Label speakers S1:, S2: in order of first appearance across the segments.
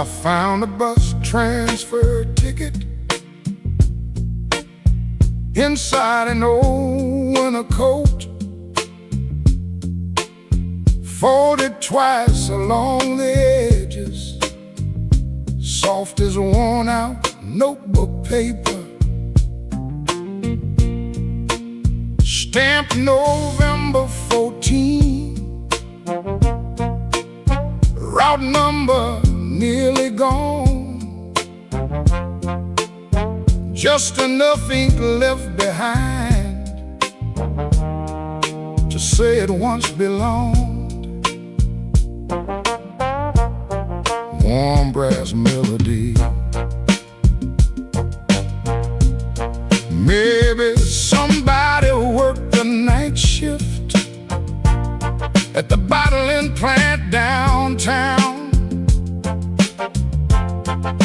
S1: found a bus transfer ticket inside an old winter coat, folded twice along the edges, soft as worn out notebook paper, stamped November 14, route number nearly gone, just enough ink left behind to say it once belonged. Warm brass melody, maybe somebody worked the night shift at the bottling plant downtown.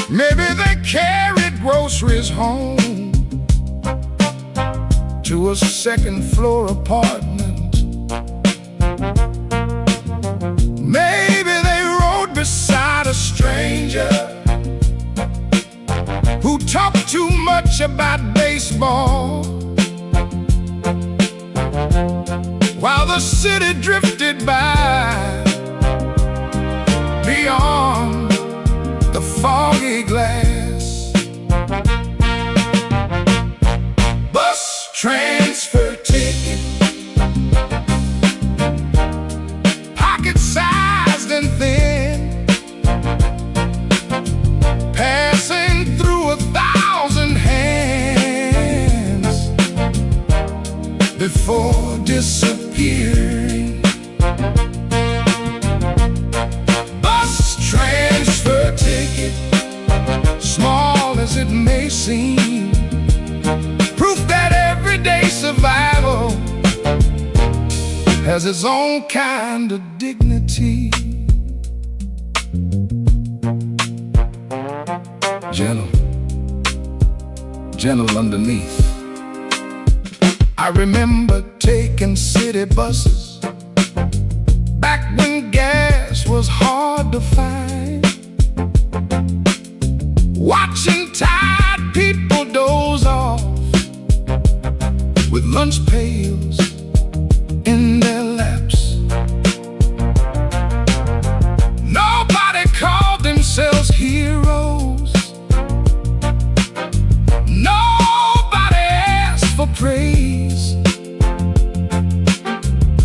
S1: Maybe they carried groceries home to a second floor apartment. Maybe they rode beside a stranger who talked too much about baseball, while the city drifted by beyond the foggy glass. Bus transfer ticket, pocket-sized and thin, passing through 1,000 hands before disappearing. Bus transfer ticket, small as it may seem, proof that everyday survival has its own kind of dignity. Gentle, gentle underneath. I remember taking city buses back when gas was hard to find, watching tired people doze off with lunch pails in their laps. Nobody called themselves heroes, nobody asked for praise.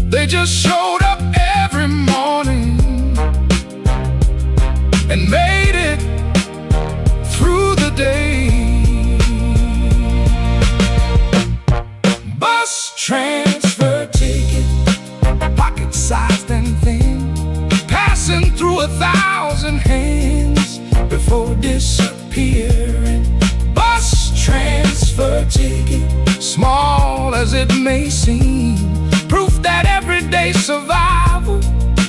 S1: They just showed up every morning and made it through the day. Bus transfer ticket, pocket-sized and thin, passing through 1,000 hands before disappearing. Bus transfer ticket, small as it may seem, proof that everyday survival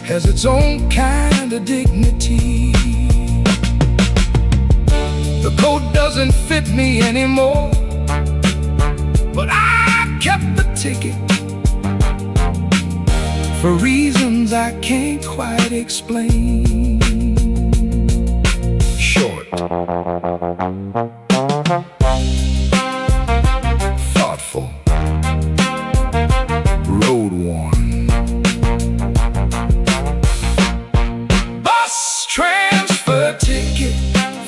S1: has its own kind of dignity. The coat doesn't fit me anymore, but I kept the ticket for reasons I can't quite explain. Short, thoughtful, road-worn. Bus transfer ticket,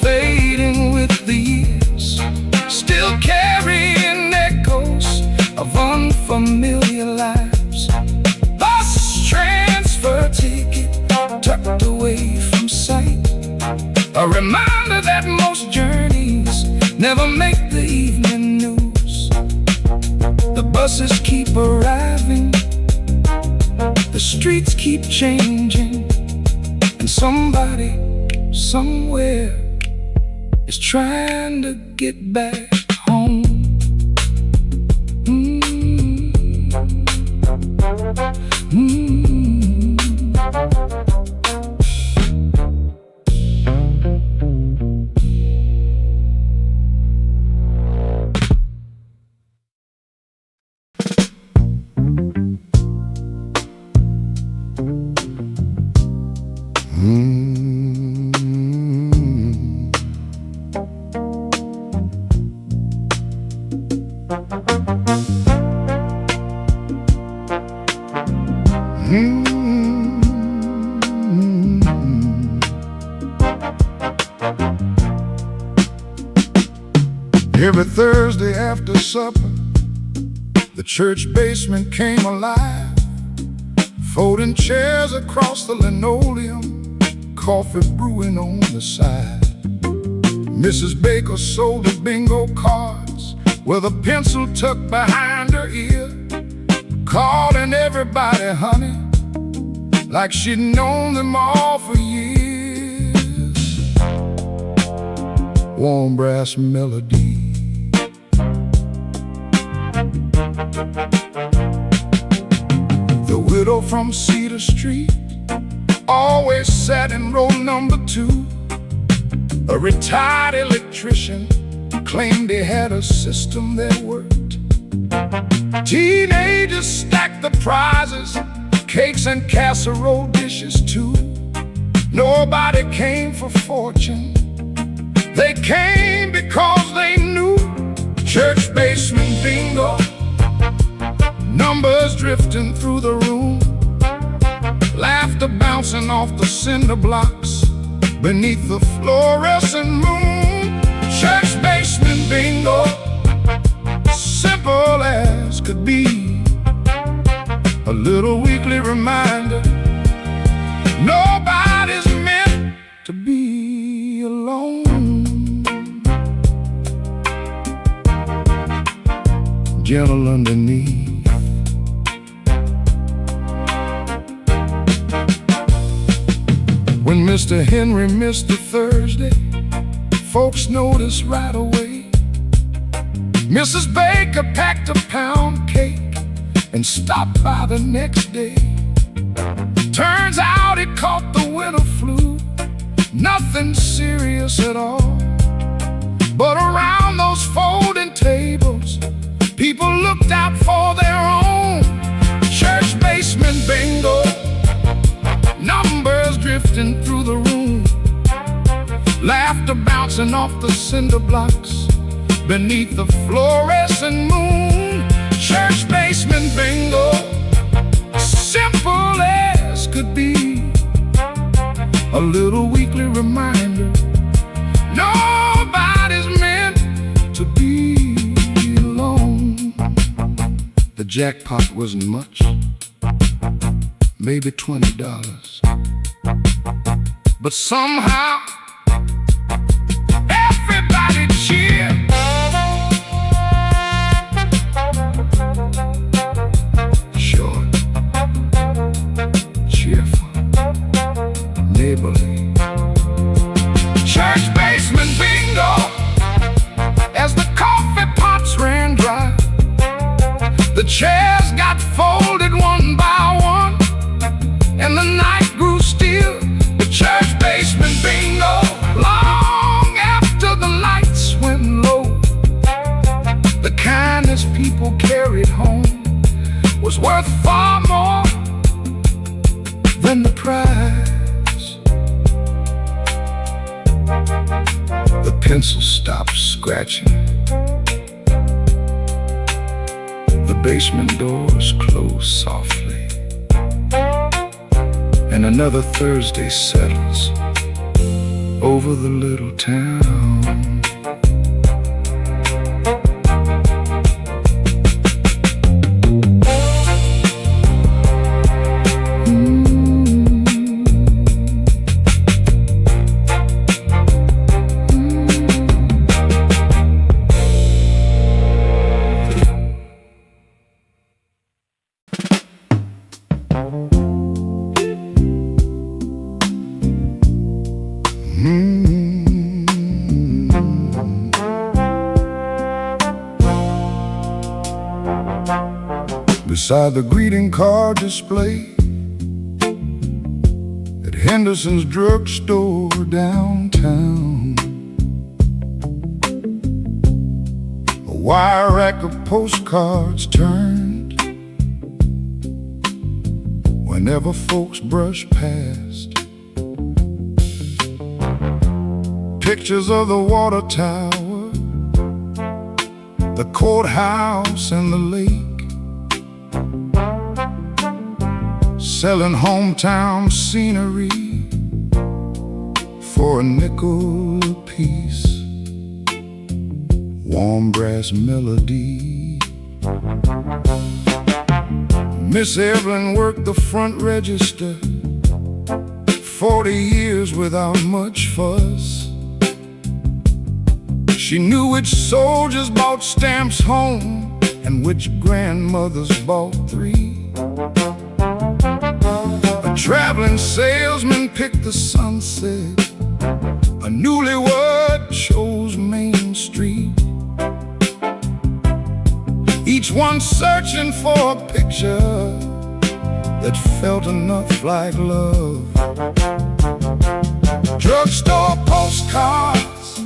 S1: fading with the years, still carrying echoes of unfamiliar lives. Bus transfer ticket, tucked away from sight, a reminder that most journeys never make the evening news. The buses keep arriving, the streets keep changing, and somebody somewhere is trying to get back home. church basement came alive, folding chairs across the linoleum, coffee brewing on the side. Mrs. Baker sold the bingo cards with a pencil tucked behind her ear, calling everybody honey, like she'd known them all for years. Warm brass melody, the widow from Cedar Street always sat in row number 2. A retired electrician claimed he had a system that worked. Teenagers stacked the prizes, cakes and casserole dishes too. Nobody came for fortune, they came because they knew. Church basement bingo, numbers drifting through the room, laughter bouncing off the cinder blocks beneath the fluorescent moon. Church basement bingo, simple as could be, a little weekly reminder nobody's meant to be alone. Gentle underneath, when Mr. Henry missed a Thursday, folks noticed right away. Mrs. Baker packed a pound cake and stopped by the next day. Turns out he caught the winter flu, nothing serious at all. But around those folding tables, people looked out for their own. Church basement bingo, numbers drifting through the room, laughter bouncing off the cinder blocks beneath the fluorescent moon. Church basement bingo, simple as could be, a little weekly reminder nobody's meant to be alone. The jackpot wasn't much, maybe $20, but somehow everybody cheered. Short, cheerful, neighborly. Church basement bingo, as the coffee pots ran dry, the chairs got folded one by one, and the night grew still. The church basement bingo, long after the lights went low, the kindness people carried home was worth far more than the prize. The pencil stopped scratching, the basement doors closed softly, and another Thursday settles over the little town. Beside the greeting card display at Henderson's drugstore downtown, a wire rack of postcards turned whenever folks brushed past. Pictures of the water tower, the courthouse and the lake, selling hometown scenery for a nickel apiece. Warm brass melody, Miss Evelyn worked the front register 40 years without much fuss. She knew which soldiers bought stamps home and which grandmothers bought 3. A traveling salesman picked the sunset, a newlywed chose Main Street. Each one searching for a picture that felt enough like love. Drugstore postcards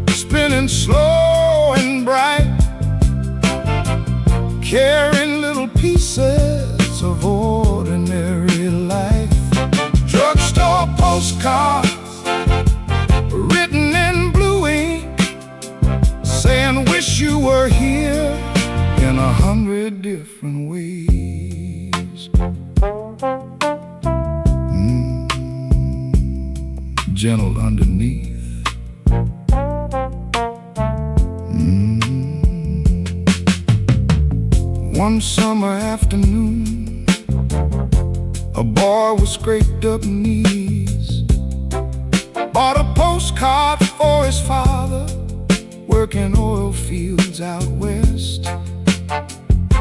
S1: spinning slow and bright, carrying little pieces of ordinary life. Drugstore postcards written in blue ink, saying wish you were here in 100 different ways. Gentle underneath. One summer afternoon, a boy with scraped up knees bought a postcard for his father, working oil fields out west.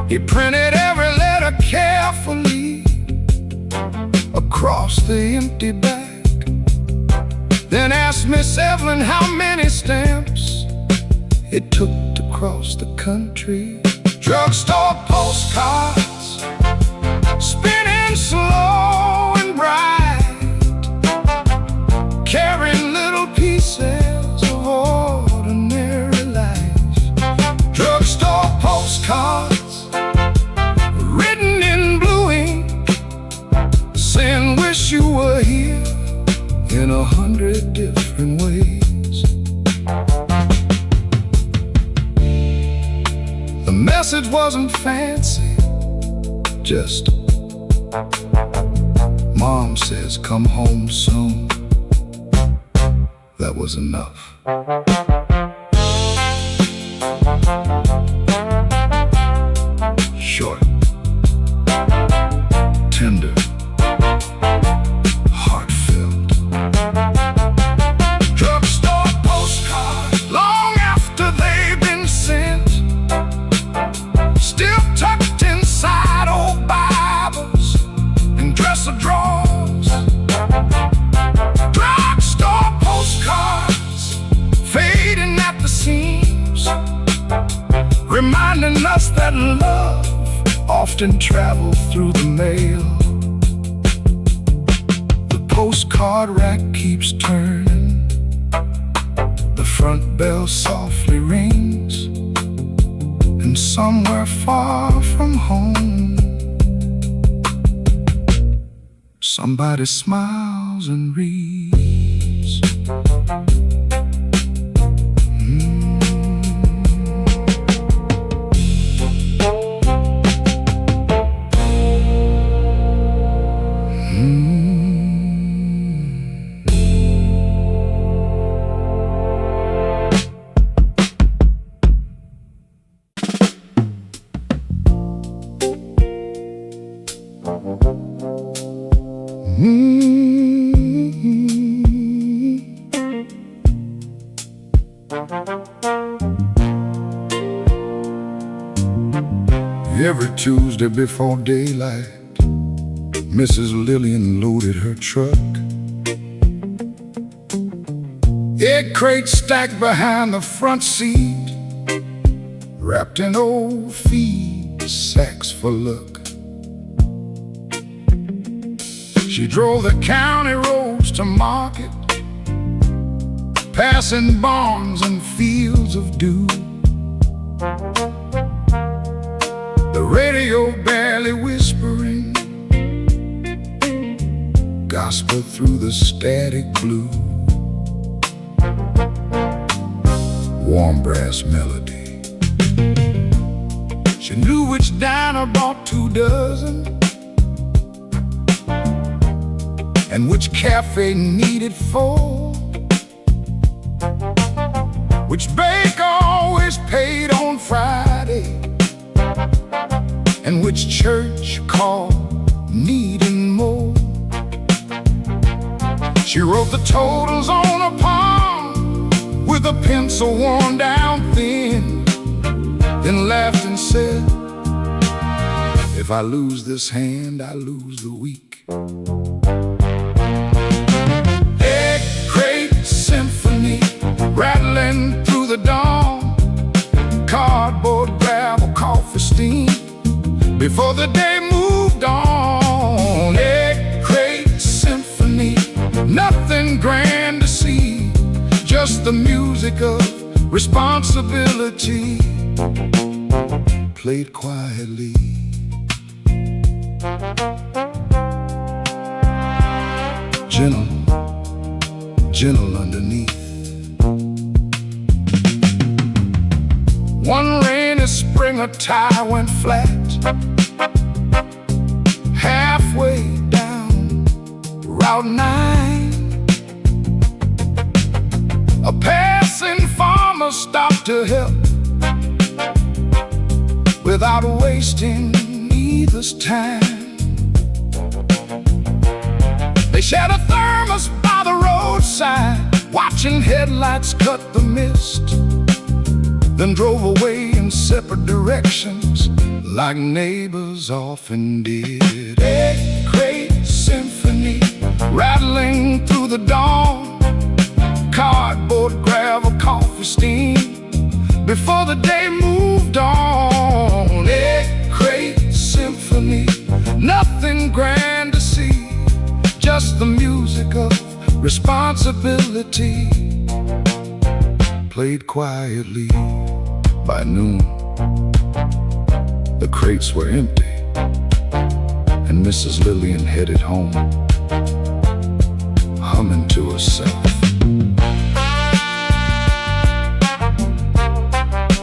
S1: He printed every letter carefully across the empty back, then asked Miss Evelyn how many stamps it took to cross the country. Drugstore postcards spinning slow and bright, carrying little pieces of ordinary life. Drugstore postcards written in blue ink, saying wish you were here in 100 different ways. The message wasn't fancy, just Mom says come home soon. That was enough. Short, tender, heartfelt. Drugstore postcards, long after they've been sent, still tucked inside old Bibles and dresser drawers. Drugstore postcards fading at the seams, reminding us that love often travels through the mail. The postcard rack keeps turning, the front bell softly rings, and somewhere far from home, somebody smiles and reads. Every Tuesday before daylight, Mrs. Lillian loaded her truck. Egg crates stacked behind the front seat, wrapped in old feed sacks for luck. She drove the county roads to market, passing barns and fields of dew. The radio barely whispering, gospel through the static blue. Warm brass melody. She knew which diner bought 2 dozen and which cafe needed 4, which baker always paid on Friday, and which church called needing more. She wrote the totals on a palm with a pencil worn down thin, then laughed and said, if I lose this hand, I lose the week. Egg crate symphony rattling through the dawn, cardboard, gravel, coffee, steam, before the day moved on. Egg crate symphony, nothing grand to see, just the music of responsibility, played quietly. Gentle, gentle underneath. One rainy spring a tire went flat, halfway down Route 9. A passing farmer stopped to help without wasting either's time. They shared a thermos by the roadside, watching headlights cut the mist, then drove away in separate directions like neighbors often did. Egg crate symphony rattling through the dawn, cardboard, gravel, coffee, steam, before the day moved on. Egg crate symphony, nothing grand to see, just the music of responsibility, played quietly. By noon, the crates were empty, and Mrs. Lillian headed home, humming to herself.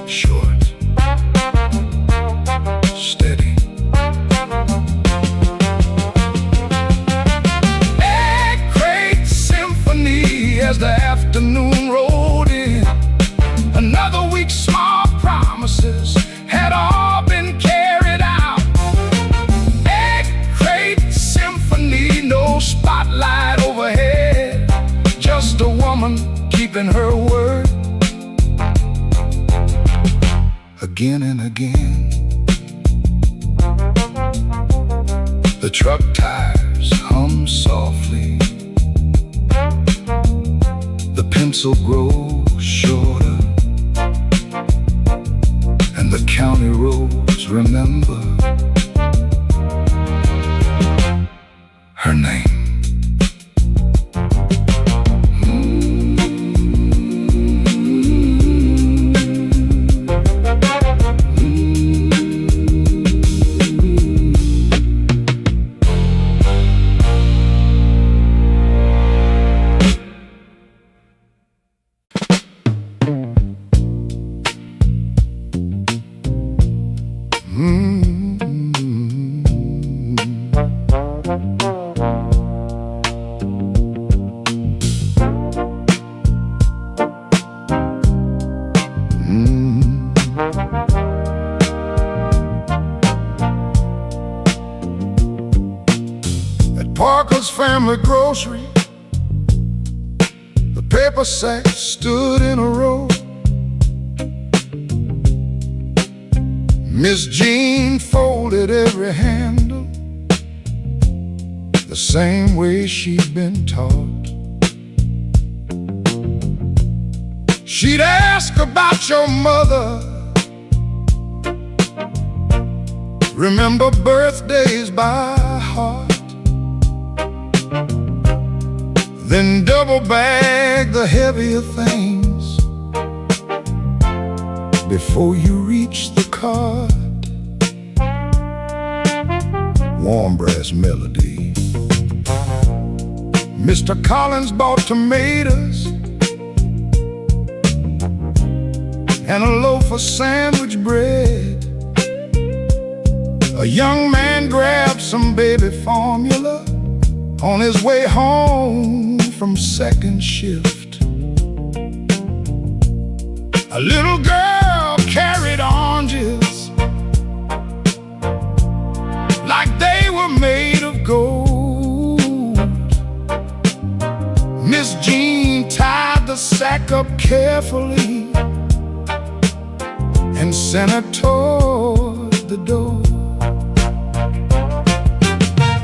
S1: Short, steady. Egg crate symphony as the afternoon rolled in. Another week's small promises had all been carried out. Egg crate symphony, no spotlight overhead, just a woman keeping her word. Again and again, the truck tires hum softly, the pencil grows shorter, and the county roads remember her name. Parker's Family Grocery, the paper sacks stood in a row. Miss Jean folded every handle the same way she'd been taught. She'd ask about your mother, remember birthdays by heart, then double bag the heavier things before you reach the card. Warm brass melody. Mr. Collins bought tomatoes and a loaf of sandwich bread. A young man grabbed some baby formula on his way home from second shift. A little girl carried oranges sack up carefully and sent her toward the door.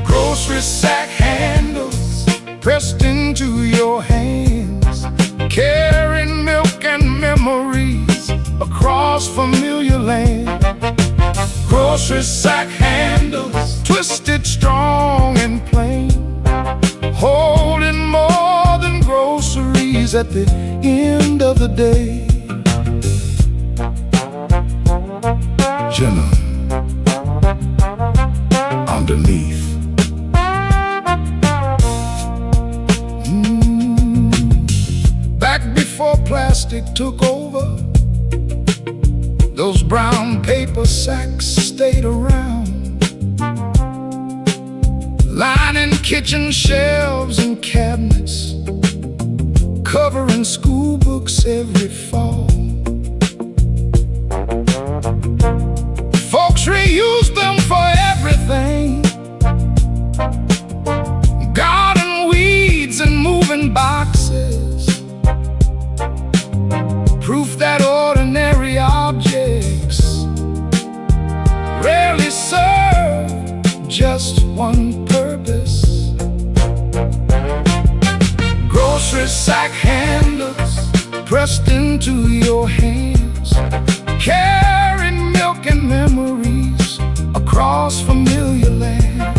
S1: Grocery sack handles pressed into your hands, carrying milk and memories across familiar land. Grocery sack handles twisted, strong and plain, holding more than groceries at the end of the day. Jenna underneath. Back before plastic took over, those brown paper sacks stayed around, lining kitchen shelves and cabinets, covering school books every fall. Folks reused them for everything: garden weeds and moving boxes, proof that ordinary objects rarely serve just one purpose. Grocery sack handles pressed into your hands, carrying milk and memories across familiar land.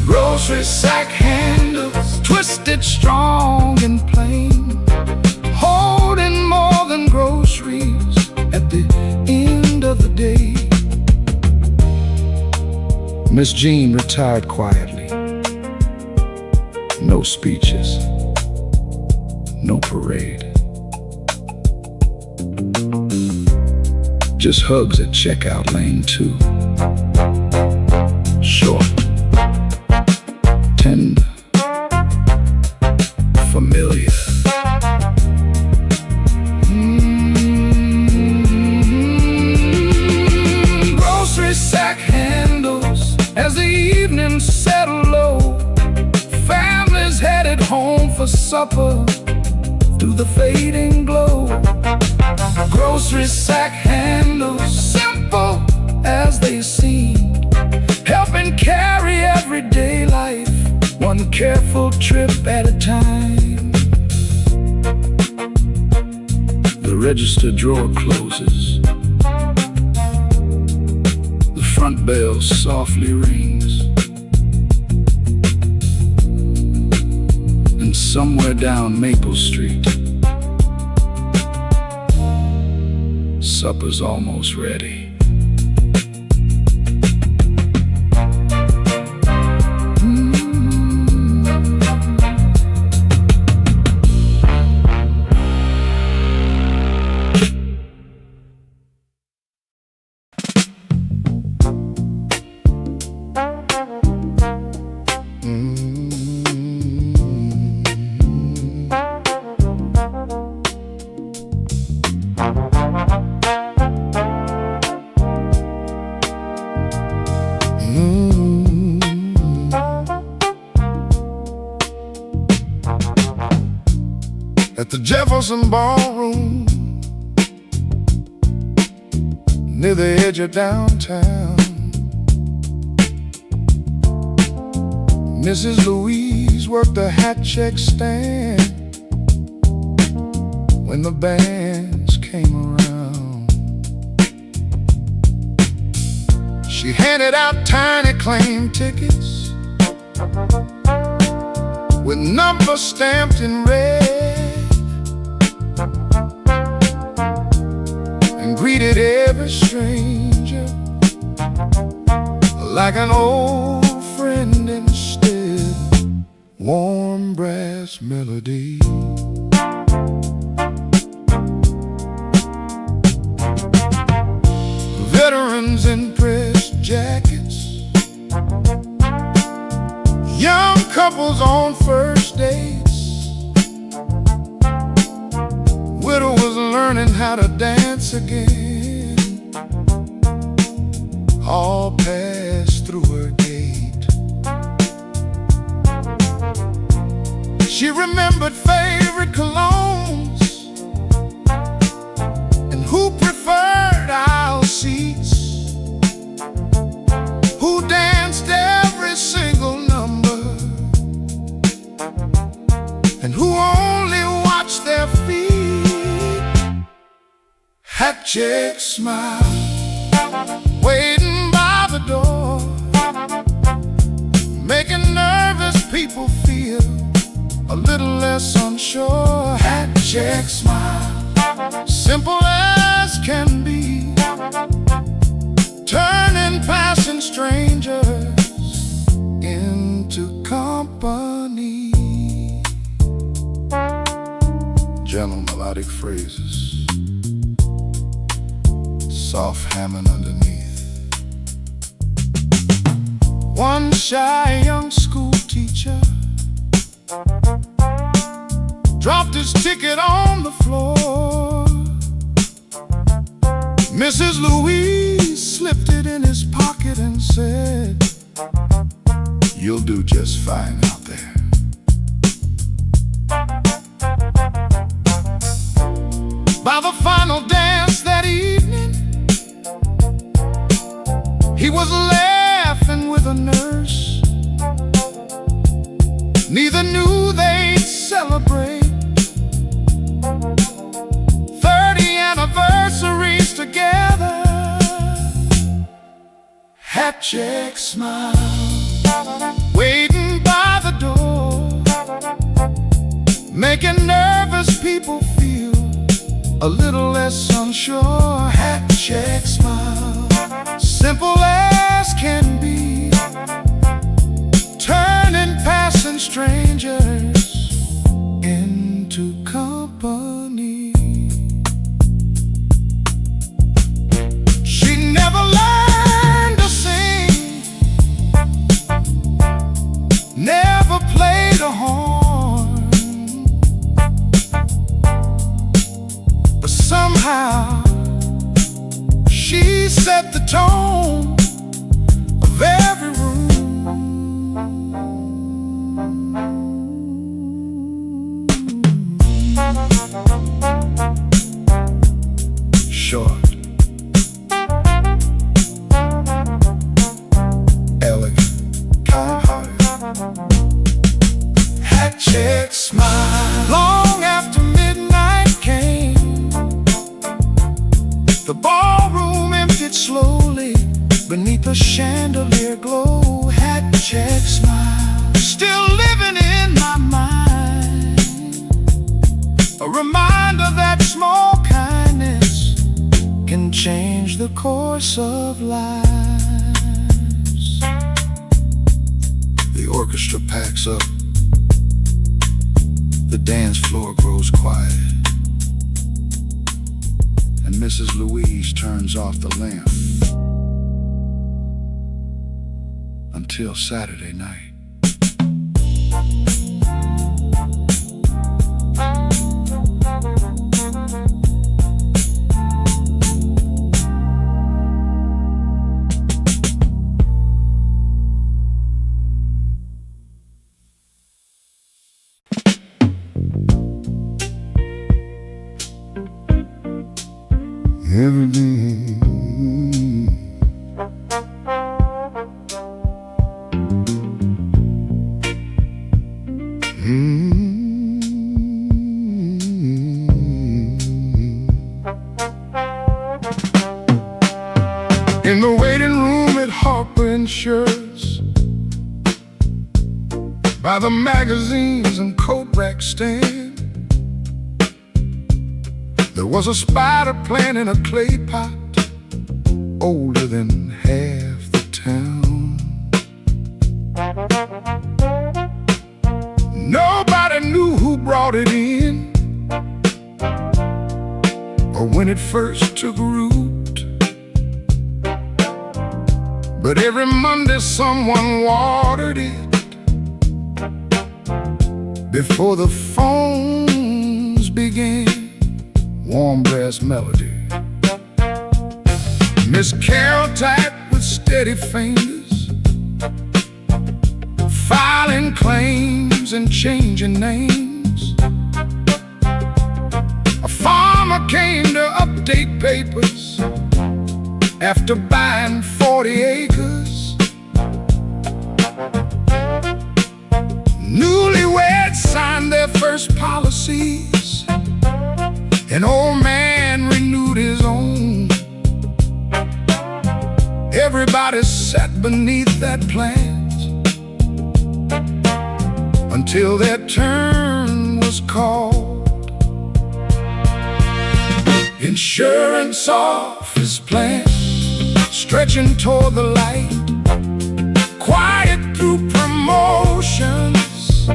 S1: Grocery sack handles twisted, strong and plain, holding more than groceries at the end of the day. Miss Jean retired quietly. No speeches, no parade, just hugs at checkout lane 2. Short, tender, familiar. Grocery sack handles as the evening settled low, families headed home for supper through the fading glow. Grocery sack handles, simple as they seem, helping carry everyday life one careful trip at a time. The register drawer closes, the front bell softly rings, and somewhere down Maple Street, supper's almost ready. At the Jefferson Ballroom, near the edge of downtown, Mrs. Louise worked the hat check stand when the bands came around. She handed out tiny claim tickets with numbers stamped in red, and greeted every stranger like an old friend instead. Warm brass melody, veterans in pressed jackets, young couples on first dates, widowers learning how to dance again, all passed through her gate. She remembered favorite colognes chick smile, waiting by the door, making nervous people feel a little less unsure. Hat chick smile, simple as can be, turning passing strangers into company. Gentle melodic phrases, soft hammering underneath. One shy young school teacher dropped his ticket on the floor. Mrs. Louise slipped it in his pocket and said, "You'll do just fine out there." By the final dance that evening, he was laughing with a nurse. Neither knew they'd celebrate 30 anniversaries together. Hat chick smile, waiting by the door, making nervous people feel a little less unsure. Hat chick smile, simple as can be, turning passing strangers into company. She never learned to sing, never played a horn, but somehow she set the tone of every room. Short, elegant, kind-hearted, hat chick smile. Long after midnight came, the ballroom emptied slowly beneath a chandelier glow. Hat chick smile, still living in my mind, a reminder that small kindness can change the course of lives. The orchestra packs up, the dance floor grows quiet, and Mrs. Louise turns off the lamp until Saturday night. Every day, in the waiting room at Harper Insurance, by the magazines and coat rack stand, there was a spider plant in a clay pot, older than half the town. Nobody knew who brought it in, or when it first took root, but every Monday someone watered it before the phones began. Warm brass melody, Miss Carol typed with steady fingers, filing claims and changing names. A farmer came to update papers after buying 40 acres. Newlyweds signed their first policies. An old man renewed his own. Everybody sat beneath that plant until their turn was called. Insurance office plant, stretching toward the light, quiet through promotions,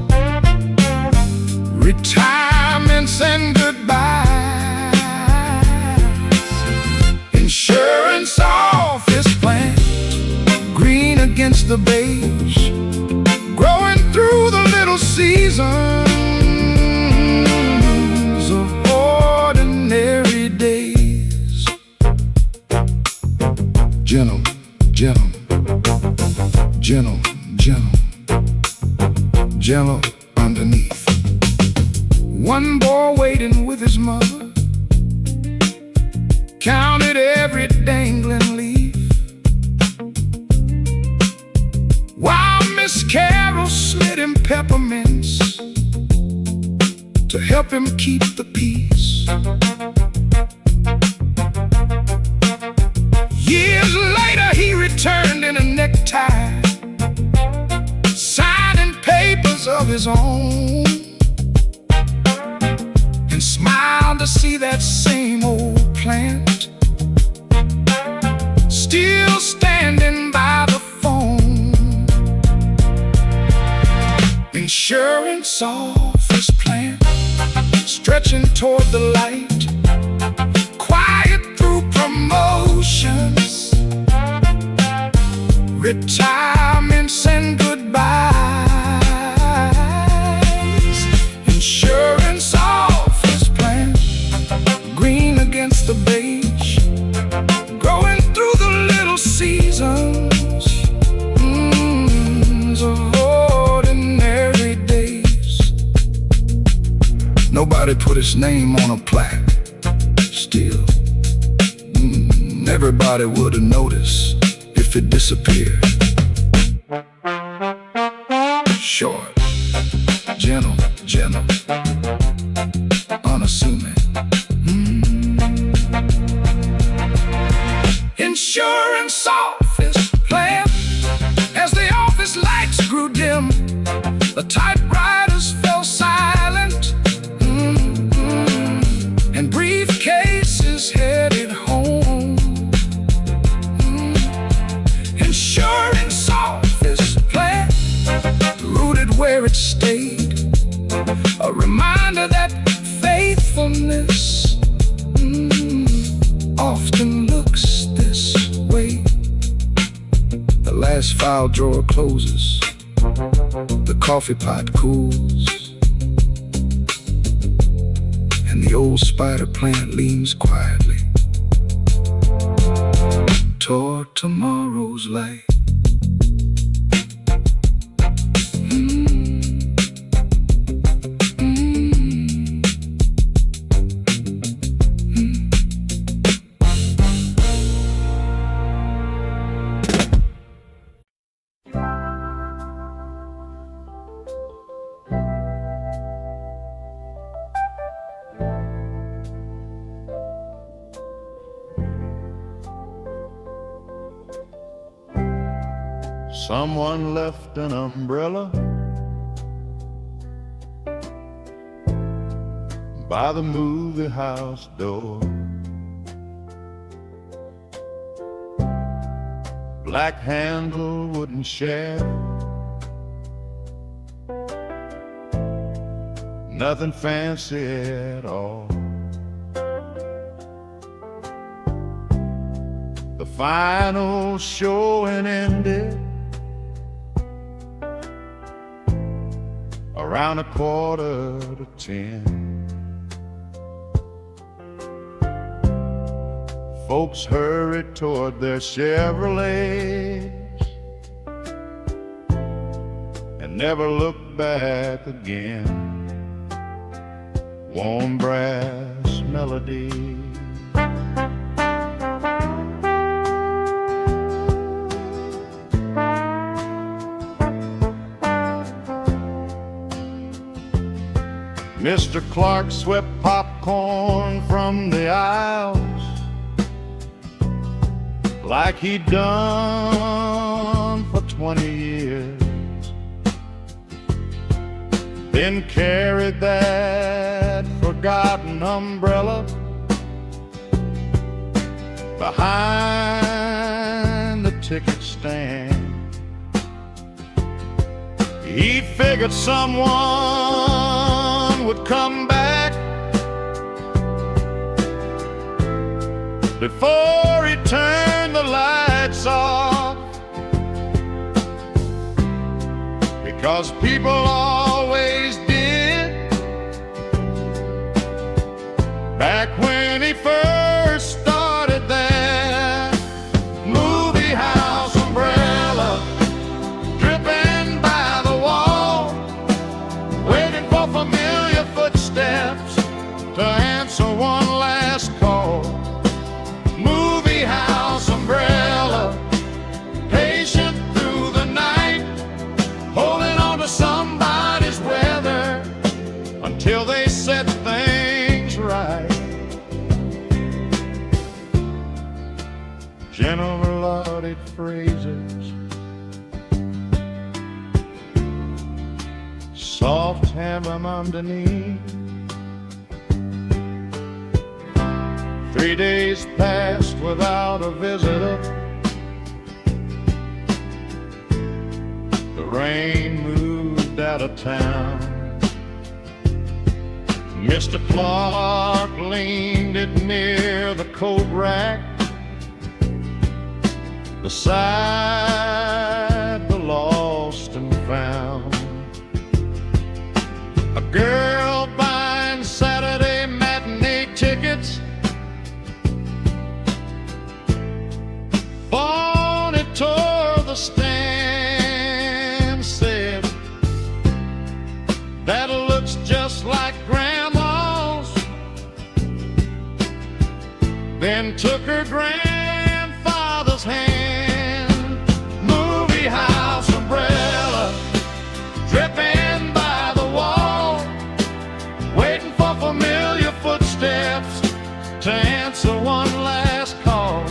S1: retirements and goodbyes. Insurance office plant, green against the beige, growing through the little seasons of ordinary days. Gentle, gentle, gentle, gentle, gentle underneath. One boy waiting with his mother counted every dangling leaf, while Miss Carol slid him peppermints to help him keep the peace. Years later he returned in a necktie, signing papers of his own, and smiled to see that same old plant still standing by the phone. Insurance office plant, stretching toward the light, quiet through promotions, retirements and goodbyes. Insurance office plant, green against the beige, growing through the little seasons of ordinary days. Nobody put his name on a plaque. Still, everybody would have noticed if it disappeared. Short, gentle, gentle, unassuming. Insurance office plant, as the office lights grew dim, the typewriters fell silent, and briefcases headed home. Insurance office plant, rooted where it stayed, a reminder that faithfulness often looks this way. The last file drawer closes, the coffee pot cools, and the old spider plant leans quietly toward tomorrow's light.
S2: Someone left an umbrella by the movie house door. Black handle, wooden shaft, nothing fancy at all. The final showing ended around 9:45. Folks hurried toward their Chevrolets and never looked back again. Warm brass melody, Mr. Clark swept popcorn from the aisles like he'd done for 20 years. Then carried that forgotten umbrella behind the ticket stand. He figured someone would come back before he turned the lights off, because people always did back when he first started that movie house umbrella, dripping by the wall, waiting for familiar footsteps to answer one last call. Movie house umbrella, patient through the night, holding on to somebody's weather until they set things right. Gentle melodic phrases, soft hum underneath. 3 days passed without a visitor. The rain moved out of town. Mr. Clark leaned it near the coat rack beside the lost and found. A girl buying Saturday matinee tickets, Bonnie tore the stand, said, "That looks just like Grandma's." Then took her grandfather's hand. Movie house umbrella, dripping by the wall, waiting for familiar footsteps to answer one last call.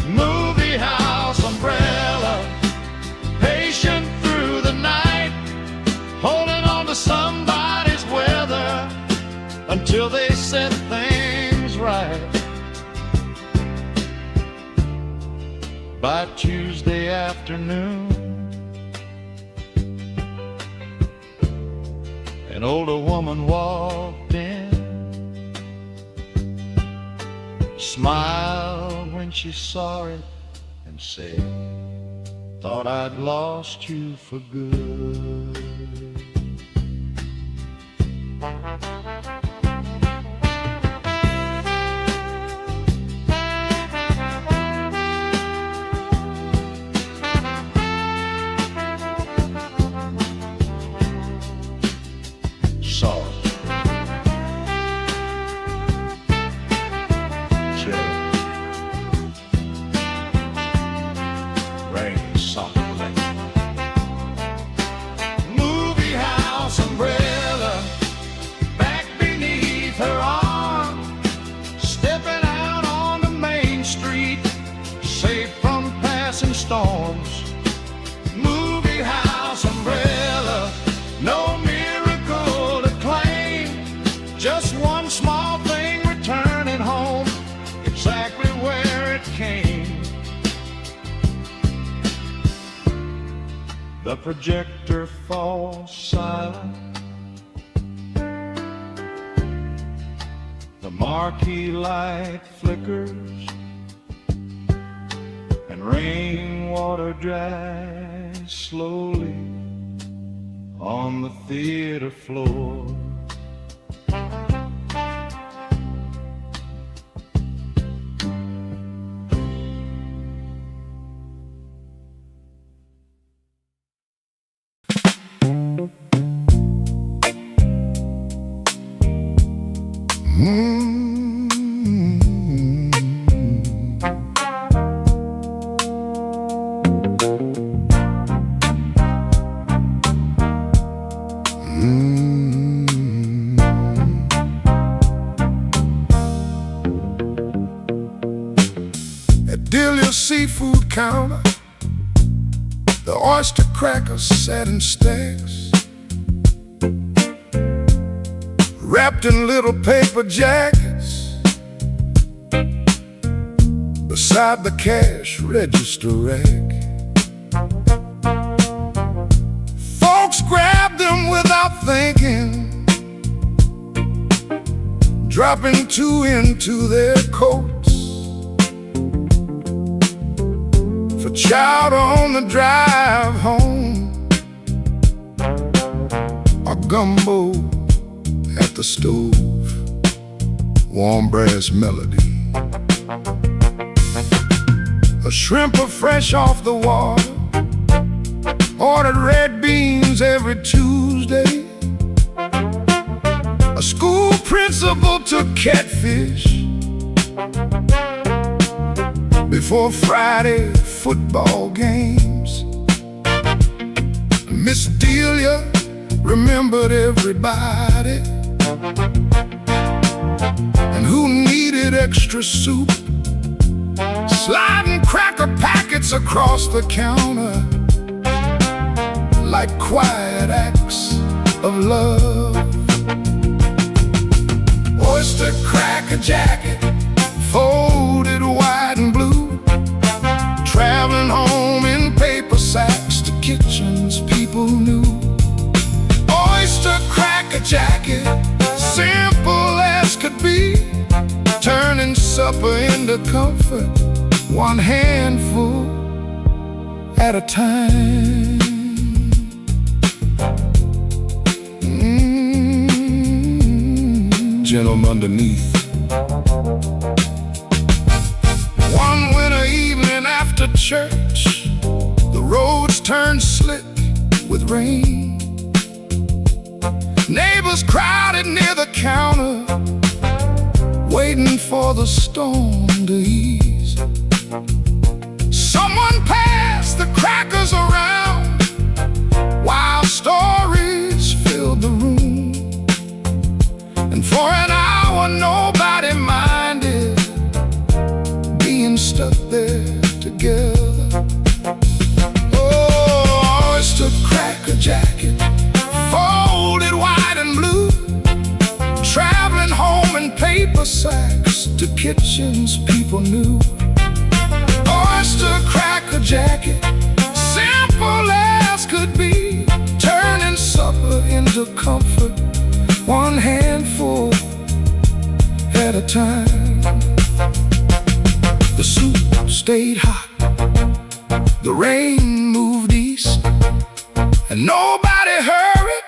S2: Movie house umbrella, patient through the night, holding on to somebody's weather until they set things right. By Tuesday afternoon, an older woman walked in, smiled when she saw it, and said, "Thought I'd lost you for good." Movie house umbrella, back beneath her arm, stepping out on the main street, safe from passing storms. Movie house umbrella, no miracle to claim, just one small thing returning home, exactly where it came. The projector falls silent, the marquee light flickers, and rainwater dries slowly on the theater floor.
S1: seafood counter, the oyster crackers sat in stacks, wrapped in little paper jackets, beside the cash register rack. Folks grabbed them without thinking, dropping two into their coats for chowder on the drive home, or gumbo at the stove, warm brass melody. A shrimper fresh off the water, ordered red beans every Tuesday. A school principal took catfish before Friday football games. Miss Delia remembered everybody, and who needed extra soup, sliding cracker packets across the counter like quiet acts of love. Oyster cracker jacket, folded white and blue, traveling home in paper sacks to kitchens people knew. Oyster cracker jacket, simple as could be, turning supper into comfort, one handful at a time. Gentleman underneath. One winter evening after church, the roads turned slick with rain. Neighbors crowded near the counter, waiting for the storm to ease. Someone passed the crackers around, while stories filled the room. And for an hour nobody minded being stuck there together. Oh, oyster cracker jacket, folded white and blue, traveling home in paper sacks to kitchens people knew. Oyster cracker jacket, simple as could be, turning supper into comfort, one handful at a time. The soup stayed hot, the rain moved east, and nobody hurried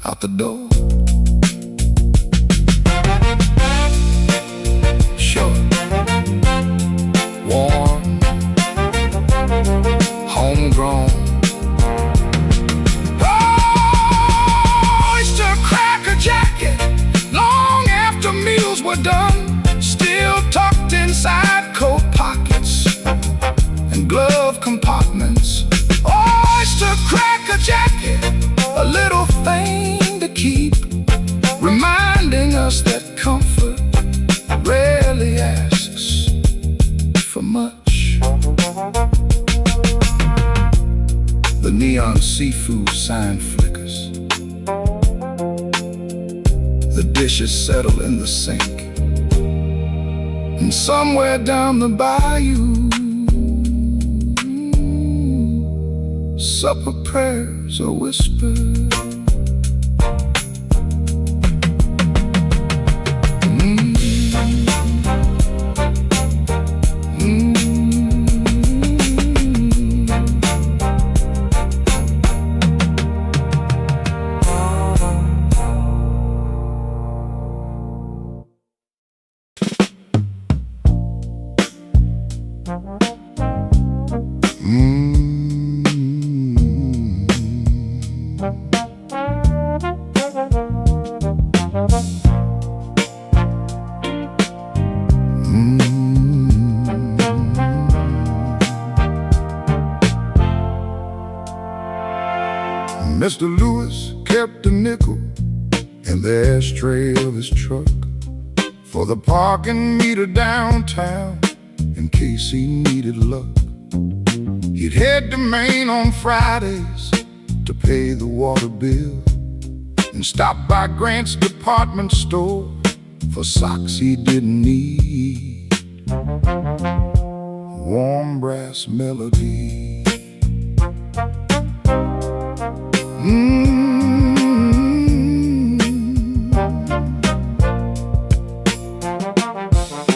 S1: out the door. Sure, warm, homegrown. Were done, still tucked inside coat pockets and glove compartments. Oyster cracker jacket, a little thing to keep, reminding us that comfort rarely asks for much. The neon seafood sign flickers, the dishes settle in the sink, and somewhere down the bayou, supper prayers are whispered. Mr. Lewis kept a nickel in the ashtray of his truck for the parking meter downtown in case he needed luck. He'd head to Maine on Fridays to pay the water bill and stop by Grant's department store for socks he didn't need. Warm brass melody.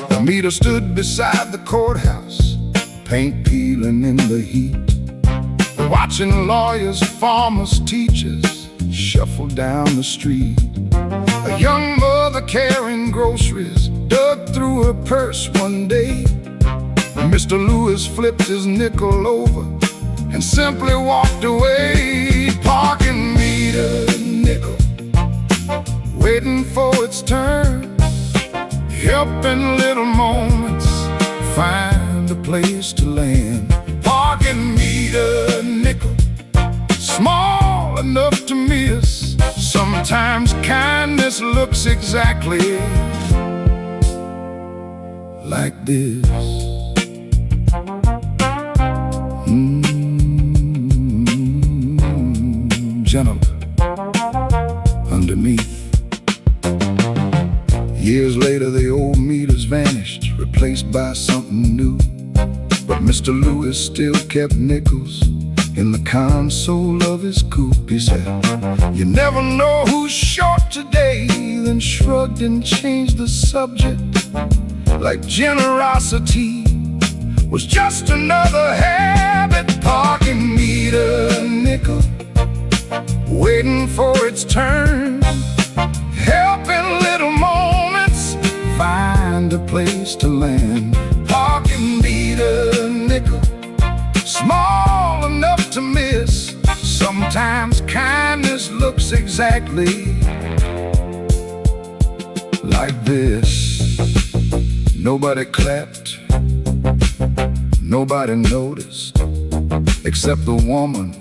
S1: The meter stood beside the courthouse, paint peeling in the heat, watching lawyers, farmers, teachers shuffle down the street. A young mother carrying groceries dug through her purse one day. Mr. Lewis flipped his nickel over and simply walked away. Parking meter nickel, waiting for its turn, helping little moments find a place to land. Parking meter nickel, small enough to miss. Sometimes kindness looks exactly like this. Gentlemen underneath. Years later the old meters vanished, replaced by something new. But Mr. Lewis still kept nickels in the console of his coupe. He said, "You never know who's short today," then shrugged and changed the subject, like generosity was just another habit. Parking meter nickel, waiting for its turn, helping little moments find a place to land. Parking meter nickel, small enough to miss. Sometimes kindness looks exactly like this. Nobody clapped, nobody noticed, except the woman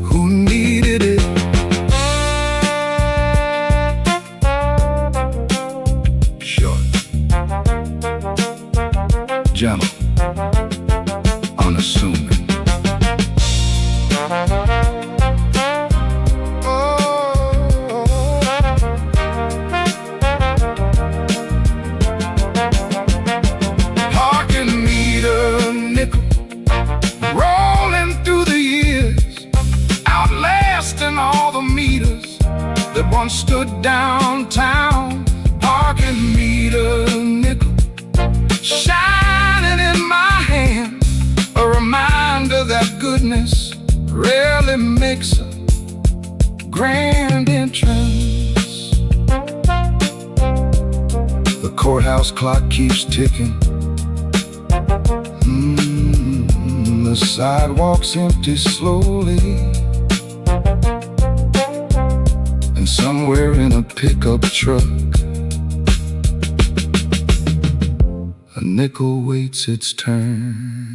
S1: who needed it. Short, gentle, unassuming. Parking meter nickel, rolling through the years, outlasting all the meters that once stood downtown. Parking meter nickel, shining in my hand, a reminder that goodness rarely makes a grand entrance. The courthouse clock keeps ticking. The sidewalks empty slowly, and somewhere in a pickup truck, a nickel waits its turn.